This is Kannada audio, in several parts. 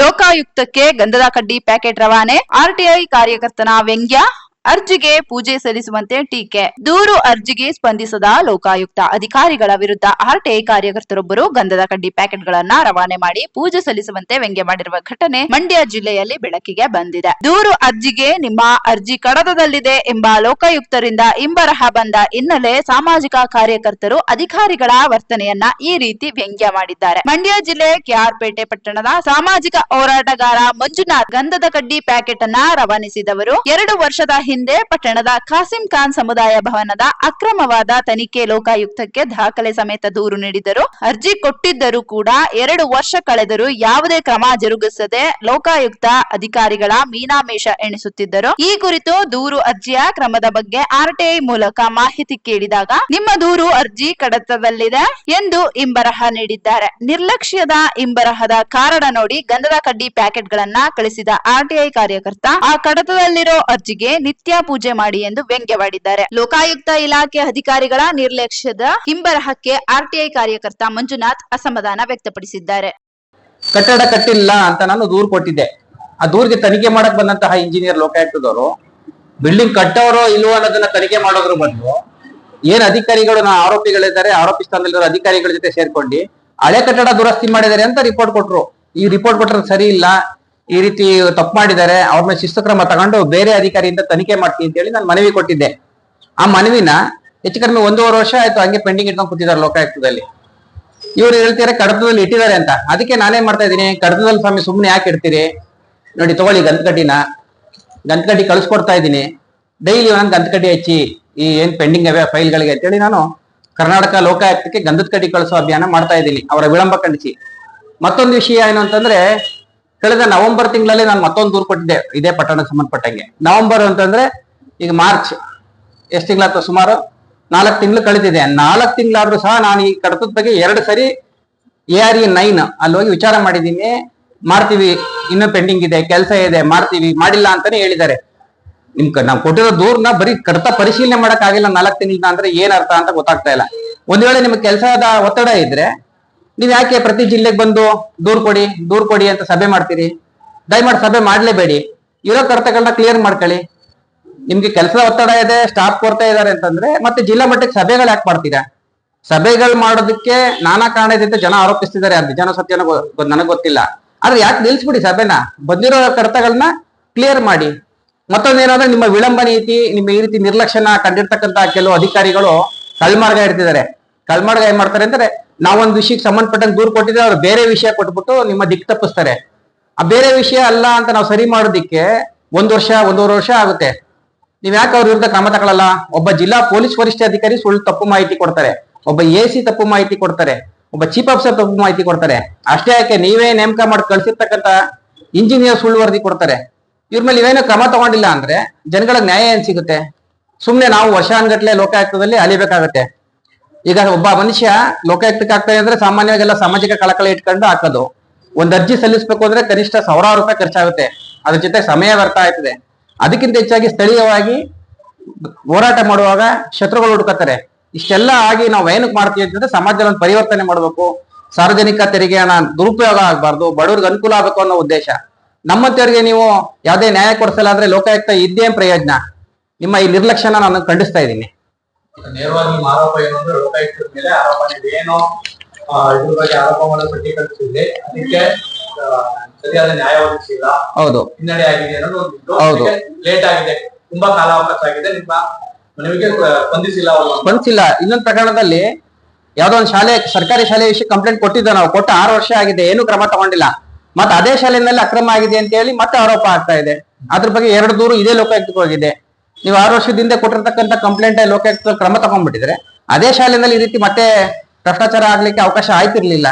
ಲೋಕಾಯುಕ್ತಕ್ಕೆ ಗಂಧದ ಕಡ್ಡಿ ಪ್ಯಾಕೆಟ್ ರವಾನೆ, ಆರ್ಟಿಐ ಕಾರ್ಯಕರ್ತನ ವ್ಯಂಗ್ಯ, ಅರ್ಜಿಗೆ ಪೂಜೆ ಸಲ್ಲಿಸುವಂತೆ ಟೀಕೆ. ದೂರು ಅರ್ಜಿಗೆ ಸ್ಪಂದಿಸದ ಲೋಕಾಯುಕ್ತ ಅಧಿಕಾರಿಗಳ ವಿರುದ್ಧ ಆರ್ಟಿಐ ಕಾರ್ಯಕರ್ತರೊಬ್ಬರು ಗಂಧದ ಕಡ್ಡಿ ಪ್ಯಾಕೆಟ್ಗಳನ್ನ ರವಾನೆ ಮಾಡಿ ಪೂಜೆ ಸಲ್ಲಿಸುವಂತೆ ವ್ಯಂಗ್ಯ ಮಾಡಿರುವ ಘಟನೆ ಮಂಡ್ಯ ಜಿಲ್ಲೆಯಲ್ಲಿ ಬೆಳಕಿಗೆ ಬಂದಿದೆ. ದೂರು ಅರ್ಜಿಗೆ ನಿಮ್ಮ ಅರ್ಜಿ ಕಡತದಲ್ಲಿದೆ ಎಂಬ ಲೋಕಾಯುಕ್ತರಿಂದ ಇಂಬರಹ ಬಂದ ಹಿನ್ನೆಲೆ ಸಾಮಾಜಿಕ ಕಾರ್ಯಕರ್ತರು ಅಧಿಕಾರಿಗಳ ವರ್ತನೆಯನ್ನ ಈ ರೀತಿ ವ್ಯಂಗ್ಯ ಮಾಡಿದ್ದಾರೆ. ಮಂಡ್ಯ ಜಿಲ್ಲೆ ಕೆಆರ್ಪೇಟೆ ಪಟ್ಟಣದ ಸಾಮಾಜಿಕ ಹೋರಾಟಗಾರ ಮಂಜುನಾಥ್ ಗಂಧದ ಕಡ್ಡಿ ಪ್ಯಾಕೆಟ್ ಅನ್ನ ರವಾನಿಸಿದವರು. 2 ವರ್ಷದ ಹಿಂದೆ ಪಟ್ಟಣದ ಖಾಸಿಂ ಖಾನ್ ಸಮುದಾಯ ಭವನದ ಅಕ್ರಮವಾದ ತನಿಖೆ ಲೋಕಾಯುಕ್ತಕ್ಕೆ ದಾಖಲೆ ಸಮೇತ ದೂರು ನೀಡಿದರು. ಅರ್ಜಿ ಕೊಟ್ಟಿದ್ದರೂ ಕೂಡ 2 ವರ್ಷ ಕಳೆದರೂ ಯಾವುದೇ ಕ್ರಮ ಜರುಗಿಸದೆ ಲೋಕಾಯುಕ್ತ ಅಧಿಕಾರಿಗಳ ಮೀನಾಮೇಷ ಎಣಿಸುತ್ತಿದ್ದರು. ಈ ಕುರಿತು ದೂರು ಅರ್ಜಿಯ ಕ್ರಮದ ಬಗ್ಗೆ ಆರ್ಟಿಐ ಮೂಲಕ ಮಾಹಿತಿ ಕೇಳಿದಾಗ ನಿಮ್ಮ ದೂರು ಅರ್ಜಿ ಕಡತದಲ್ಲಿದೆ ಎಂದು ಇಂಬರಹ ನೀಡಿದ್ದಾರೆ. ನಿರ್ಲಕ್ಷ್ಯದ ಇಂಬರಹದ ಕಾರಣ ನೋಡಿ ಗಂಧದ ಕಡ್ಡಿ ಪ್ಯಾಕೆಟ್ ಗಳನ್ನ ಕಳಿಸಿದ ಆರ್ಟಿಐ ಕಾರ್ಯಕರ್ತ ಆ ಕಡತದಲ್ಲಿರೋ ಅರ್ಜಿಗೆ ನಿತ್ಯ ಪೂಜೆ ಮಾಡಿ ಎಂದು ವ್ಯಂಗ್ಯವಾಡಿದ್ದಾರೆ. ಲೋಕಾಯುಕ್ತ ಇಲಾಖೆ ಅಧಿಕಾರಿಗಳ ನಿರ್ಲಕ್ಷ್ಯದ ಹಿಂಬರಹಕ್ಕೆ ಆರ್ಟಿಐ ಕಾರ್ಯಕರ್ತ ಮಂಜುನಾಥ್ ಅಸಮಾಧಾನ ವ್ಯಕ್ತಪಡಿಸಿದ್ದಾರೆ. ಕಟ್ಟಡ ಕಟ್ಟಿಲ್ಲ ಅಂತ ನಾನು ದೂರು ಕೊಟ್ಟಿದ್ದೆ. ಆ ದೂರಿಗೆ ತನಿಖೆ ಮಾಡಕ್ ಬಂದಂತಹ ಇಂಜಿನಿಯರ್ ಲೋಕಾಯುಕ್ತದವರು ಬಿಲ್ಡಿಂಗ್ ಕಟ್ಟೋರೋ ಇಲ್ವೋ ಅನ್ನೋದನ್ನ ತನಿಖೆ ಮಾಡೋದ್ರ ಬದಲು ಏನ್ ಅಧಿಕಾರಿಗಳು ಆರೋಪಿಗಳಿದ್ದಾರೆ, ಆರೋಪಿ ಸ್ಥಾನದಲ್ಲಿರೋ ಅಧಿಕಾರಿಗಳ ಜೊತೆ ಸೇರ್ಕೊಂಡು ಹಳೆ ಕಟ್ಟಡ ದುರಸ್ತಿ ಮಾಡಿದ್ದಾರೆ ಅಂತ ರಿಪೋರ್ಟ್ ಕೊಟ್ರು. ಈ ರಿಪೋರ್ಟ್ ಕೊಟ್ಟರೆ ಸರಿ ಇಲ್ಲ, ಈ ರೀತಿ ತಪ್ಪು ಮಾಡಿದ್ದಾರೆ, ಅವ್ರ ಮೇಲೆ ಶಿಸ್ತು ಕ್ರಮ ತಗೊಂಡು ಬೇರೆ ಅಧಿಕಾರಿಯಿಂದ ತನಿಖೆ ಮಾಡ್ತೀನಿ ಅಂತ ಹೇಳಿ ನಾನು ಮನವಿ ಕೊಟ್ಟಿದ್ದೆ. ಆ ಮನವಿನ ಹೆಚ್ಚು ಕಡಿಮೆ 1.5 ವರ್ಷ ಆಯ್ತು ಹಂಗೆ ಪೆಂಡಿಂಗ್ ಇಟ್ಕೊಂಡು ಕೂತಿದ್ದಾರೆ ಲೋಕಾಯುಕ್ತದಲ್ಲಿ. ಇವ್ರು ಹೇಳ್ತಾರೆ ಕಡತದಲ್ಲಿ ಇಟ್ಟಿದ್ದಾರೆ ಅಂತ. ಅದಕ್ಕೆ ನಾನೇನ್ ಮಾಡ್ತಾ ಇದ್ದೀನಿ, ಕಡತದಲ್ಲಿ ಸ್ವಾಮಿ ಸುಮ್ಮನೆ ಯಾಕೆ ಇಡ್ತೀರಿ, ನೋಡಿ ತಗೊಳ್ಳಿ ಗಂತಕಡ್ಡಿ ಕಳಿಸ್ಕೊಡ್ತಾ ಇದ್ದೀನಿ, ಡೈಲಿ ಒಂದೊಂದು ಗಂತಕಡ್ಡಿ ಹಚ್ಚಿ ಈ ಏನ್ ಪೆಂಡಿಂಗ್ ಅವೇ ಫೈಲ್ಗಳಿಗೆ ಅಂತೇಳಿ ನಾನು ಕರ್ನಾಟಕ ಲೋಕಾಯುಕ್ತಕ್ಕೆ ಗಂಧದ ಕಡ್ಡಿ ಕಳಿಸೋ ಅಭಿಯಾನ ಮಾಡ್ತಾ ಇದ್ದೀನಿ, ಅವರ ವಿಳಂಬ ಖಂಡಿಸಿ. ಮತ್ತೊಂದು ವಿಷಯ ಏನು ಅಂತಂದ್ರೆ, ಕಳೆದ ನವೆಂಬರ್ ತಿಂಗಳಲ್ಲಿ ನಾನು ಮತ್ತೊಂದು ದೂರು ಕೊಟ್ಟಿದ್ದೆ ಇದೇ ಪಟ್ಟಣಕ್ಕೆ ಸಂಬಂಧಪಟ್ಟಂಗೆ. ನವೆಂಬರ್ ಅಂತಂದ್ರೆ ಈಗ ಮಾರ್ಚ್ ಎಷ್ಟು ತಿಂಗಳಾಯ್ತು, ಸುಮಾರು 4 ತಿಂಗಳು ಕಳೆದಿದೆ. 4 ತಿಂಗಳಾದ್ರೂ ಸಹ ನಾನು ಈ ಕಡತದ ಬಗ್ಗೆ 2 ಸರಿ ARE 9 ಅಲ್ಲಿ ಹೋಗಿ ವಿಚಾರ ಮಾಡಿದ್ದೀನಿ. ಮಾಡ್ತೀವಿ, ಇನ್ನೂ ಪೆಂಡಿಂಗ್ ಇದೆ, ಕೆಲಸ ಇದೆ, ಮಾಡ್ತೀವಿ, ಮಾಡಿಲ್ಲ ಅಂತಾನೆ ಹೇಳಿದ್ದಾರೆ. ನಾವು ಕೊಟ್ಟಿರೋ ದೂರನ್ನ ಬರೀ ಕಡತ ಪರಿಶೀಲನೆ ಮಾಡಕ್ ಆಗಿಲ್ಲ 4 ತಿಂಗಳಿಂದ ಅಂದ್ರೆ ಏನ್ ಅರ್ಥ ಅಂತ ಗೊತ್ತಾಗ್ತಾ ಇಲ್ಲ. ಒಂದ್ ವೇಳೆ ನಿಮ್ಗೆ ಕೆಲಸದ ಒತ್ತಡ ಇದ್ರೆ ನೀವ್ ಯಾಕೆ ಪ್ರತಿ ಜಿಲ್ಲೆಗೆ ಬಂದು ದೂರ್ ಕೊಡಿ ಅಂತ ಸಭೆ ಮಾಡ್ತೀರಿ? ದಯಮಾಡಿ ಸಭೆ ಮಾಡ್ಲೇಬೇಡಿ, ಇರೋ ಕಡತಗಳನ್ನ ಕ್ಲಿಯರ್ ಮಾಡ್ಕೊಳ್ಳಿ. ನಿಮ್ಗೆ ಕೆಲಸದ ಒತ್ತಡ ಇದೆ, ಸ್ಟಾಫ್ ಕೊಡ್ತಾ ಇದಾರೆ ಅಂತಂದ್ರೆ ಮತ್ತೆ ಜಿಲ್ಲಾ ಮಟ್ಟಕ್ಕೆ ಸಭೆಗಳು ಯಾಕೆ ಮಾಡ್ತೀರಾ? ಸಭೆಗಳು ಮಾಡೋದಕ್ಕೆ ನಾನಾ ಕಾರಣದಿಂದ ಜನ ಆರೋಪಿಸ್ತಿದ್ದಾರೆ. ಅದು ನಿಜಾನೋ ಸತ್ಯನೋ ನನಗ್ ಗೊತ್ತಿಲ್ಲ. ಆದ್ರೆ ಯಾಕೆ ನಿಲ್ಸ್ಬಿಡಿ ಸಭೆನ, ಬಂದಿರೋ ಕಡತಗಳನ್ನ ಕ್ಲಿಯರ್ ಮಾಡಿ. ಮತ್ತೊಂದೇನಾದ್ರೆ ನಿಮ್ಮ ವಿಳಂಬ ನೀತಿ, ನಿಮ್ಮ ಈ ರೀತಿ ನಿರ್ಲಕ್ಷ್ಯನ ಕಂಡಿರ್ತಕ್ಕಂತ ಕೆಲವು ಅಧಿಕಾರಿಗಳು ಕಳ್ಮಾರ್ಗ ಇರ್ತಿದ್ದಾರೆ. ಕಳ್ಮಾರ್ಗ ಏನ್ ಮಾಡ್ತಾರೆ ಅಂದ್ರೆ, ನಾವೊಂದು ವಿಷಯಕ್ಕೆ ಸಂಬಂಧಪಟ್ಟಂಗೆ ದೂರು ಕೊಟ್ಟಿದ್ರೆ ಅವ್ರು ಬೇರೆ ವಿಷಯ ಕೊಟ್ಬಿಟ್ಟು ನಿಮ್ಮ ದಿಕ್ಕು ತಪ್ಪಿಸ್ತಾರೆ. ಆ ಬೇರೆ ವಿಷಯ ಅಲ್ಲ ಅಂತ ನಾವು ಸರಿ ಮಾಡೋದಿಕ್ಕೆ 1 ವರ್ಷ 1.5 ವರ್ಷ ಆಗುತ್ತೆ. ನೀವ್ ಯಾಕೆ ಅವ್ರ ವಿರುದ್ಧ ಕ್ರಮ ತಗೊಳ್ಳಲ್ಲ? ಒಬ್ಬ ಜಿಲ್ಲಾ ಪೊಲೀಸ್ ವರಿಷ್ಠಾಧಿಕಾರಿ ಸುಳ್ಳು ತಪ್ಪು ಮಾಹಿತಿ ಕೊಡ್ತಾರೆ, ಒಬ್ಬ AC ತಪ್ಪು ಮಾಹಿತಿ ಕೊಡ್ತಾರೆ, ಒಬ್ಬ ಚೀಫ್ ಆಫೀಸರ್ ತಪ್ಪು ಮಾಹಿತಿ ಕೊಡ್ತಾರೆ. ಅಷ್ಟೇ ಯಾಕೆ ನೀವೇ ನೇಮಕ ಮಾಡಿ ಕಳ್ಸಿರ್ತಕ್ಕಂಥ ಇಂಜಿನಿಯರ್ ಸುಳ್ಳು ವರದಿ ಕೊಡ್ತಾರೆ. ಇವ್ರ ಮೇಲೆ ನೀವೇನೋ ಕ್ರಮ ತಗೊಂಡಿಲ್ಲ ಅಂದ್ರೆ ಜನಗಳಿಗೆ ನ್ಯಾಯ ಏನ್ ಸಿಗುತ್ತೆ? ಸುಮ್ನೆ ನಾವು ವರ್ಷಾನ್ಗಟ್ಲೆ ಲೋಕಾಯುಕ್ತದಲ್ಲಿ ಅಲಿಬೇಕಾಗತ್ತೆ. ಈಗ ಒಬ್ಬ ಮನುಷ್ಯ ಲೋಕಾಯುಕ್ತಕ್ಕೆ ಆಗ್ತಾನೆ ಅಂದ್ರೆ ಸಾಮಾನ್ಯವಾಗೆಲ್ಲ ಸಾಮಾಜಿಕ ಕಳಕಳಿ ಇಟ್ಕೊಂಡು ಹಾಕೋದು. ಒಂದ್ ಅರ್ಜಿ ಸಲ್ಲಿಸಬೇಕು ಅಂದ್ರೆ ಕನಿಷ್ಠ 1000 ರೂಪಾಯಿ ಖರ್ಚಾಗುತ್ತೆ, ಅದ್ರ ಜೊತೆ ಸಮಯ ವ್ಯರ್ಥ ಆಯ್ತದೆ. ಅದಕ್ಕಿಂತ ಹೆಚ್ಚಾಗಿ ಸ್ಥಳೀಯವಾಗಿ ಹೋರಾಟ ಮಾಡುವಾಗ ಶತ್ರುಗಳು ಹುಡುಕತ್ತಾರೆ. ಇಷ್ಟೆಲ್ಲ ಆಗಿ ನಾವು ಏನಕ್ಕೆ ಮಾಡ್ತೀವಿ ಅಂತಂದ್ರೆ ಸಮಾಜದಲ್ಲಿ ಒಂದು ಪರಿವರ್ತನೆ ಮಾಡಬೇಕು, ಸಾರ್ವಜನಿಕ ತೆರಿಗೆ ಹಣ ದುರುಪಯೋಗ ಆಗಬಾರ್ದು, ಬಡವ್ರಿಗೆ ಅನುಕೂಲ ಆಗಬೇಕು ಅನ್ನೋ ಉದ್ದೇಶ. ನಮ್ಮಂತವ್ರಿಗೆ ನೀವು ಯಾವುದೇ ನ್ಯಾಯ ಕೊಡಿಸಲ್ಲ ಅಂದ್ರೆ ಲೋಕಾಯುಕ್ತ ಇದ್ದೇನ್ ಪ್ರಯೋಜನ? ನಿಮ್ಮ ಈ ನಿರ್ಲಕ್ಷ್ಯನ ನಾನು ಖಂಡಿಸ್ತಾ ಇದ್ದೀನಿ. ನೇರವಾಗಿ ಆರೋಪ ಏನು ಅಂದ್ರೆ ಲೋಕಾಯುಕ್ತರ ಮೇಲೆ ಆರೋಪ ಏನೋ ಇದ್ರ ಬಗ್ಗೆ ಆರೋಪ ಮಾಡೋ ಪಟ್ಟಿ ಕಳಿಸಿದ್ರೆ ಅದಕ್ಕೆ ಸರಿಯಾದ ನ್ಯಾಯ ಒದಗಿಸಿಲ್ಲ, ಹೌದು, ಹಿನ್ನಡೆ ಆಗಿದೆ ಅನ್ನೋದು ಹೌದು, ಲೇಟ್ ಆಗಿದೆ, ತುಂಬಾ ಕಾಲಾವಕಾಶ ಆಗಿದೆ, ನಿಮ್ಮ ಮನವಿಗೆ ಸ್ಪಂದಿಸಿಲ್ಲ. ಇನ್ನೊಂದು ಪ್ರಕರಣದಲ್ಲಿ ಯಾವ್ದೋ ಒಂದು ಶಾಲೆ, ಸರ್ಕಾರಿ ಶಾಲೆ ವಿಷಯ ಕಂಪ್ಲೇಂಟ್ ಕೊಟ್ಟಿದ್ದ, ನಾವು ಕೊಟ್ಟ 6 ವರ್ಷ ಆಗಿದೆ, ಏನು ಕ್ರಮ ತಗೊಂಡಿಲ್ಲ. ಮತ್ತೆ ಅದೇ ಶಾಲೆಯಲ್ಲಿ ಅಕ್ರಮ ಆಗಿದೆ ಅಂತ ಹೇಳಿ ಮತ್ತೆ ಆರೋಪ ಆಗ್ತಾ ಇದೆ. ಅದ್ರ ಬಗ್ಗೆ 2 ದೂರು ಇದೇ ಲೋಕಾಯುಕ್ತಕ್ಕೆ ಹೋಗಿದೆ. ನೀವು 6 ವರ್ಷದಿಂದ ಕೊಟ್ಟಿರ್ತಕ್ಕಂಥ ಕಂಪ್ಲೇಂಟ್ ಲೋಕಾಯುಕ್ತ ಕ್ರಮ ತಗೊಂಡ್ಬಿಟ್ಟಿದ್ರೆ ಅದೇ ಶಾಲೆಯಲ್ಲಿ ಈ ರೀತಿ ಮತ್ತೆ ಭ್ರಷ್ಟಾಚಾರ ಆಗ್ಲಿಕ್ಕೆ ಅವಕಾಶ ಆಯ್ತಿರ್ಲಿಲ್ಲ.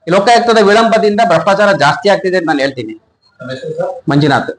ಲೋಕಾಯುಕ್ತದ ವಿಳಂಬದಿಂದ ಭ್ರಷ್ಟಾಚಾರ ಜಾಸ್ತಿ ಆಗ್ತಿದೆ ಅಂತ ನಾನು ಹೇಳ್ತೀನಿ. ಮಂಜುನಾಥ್.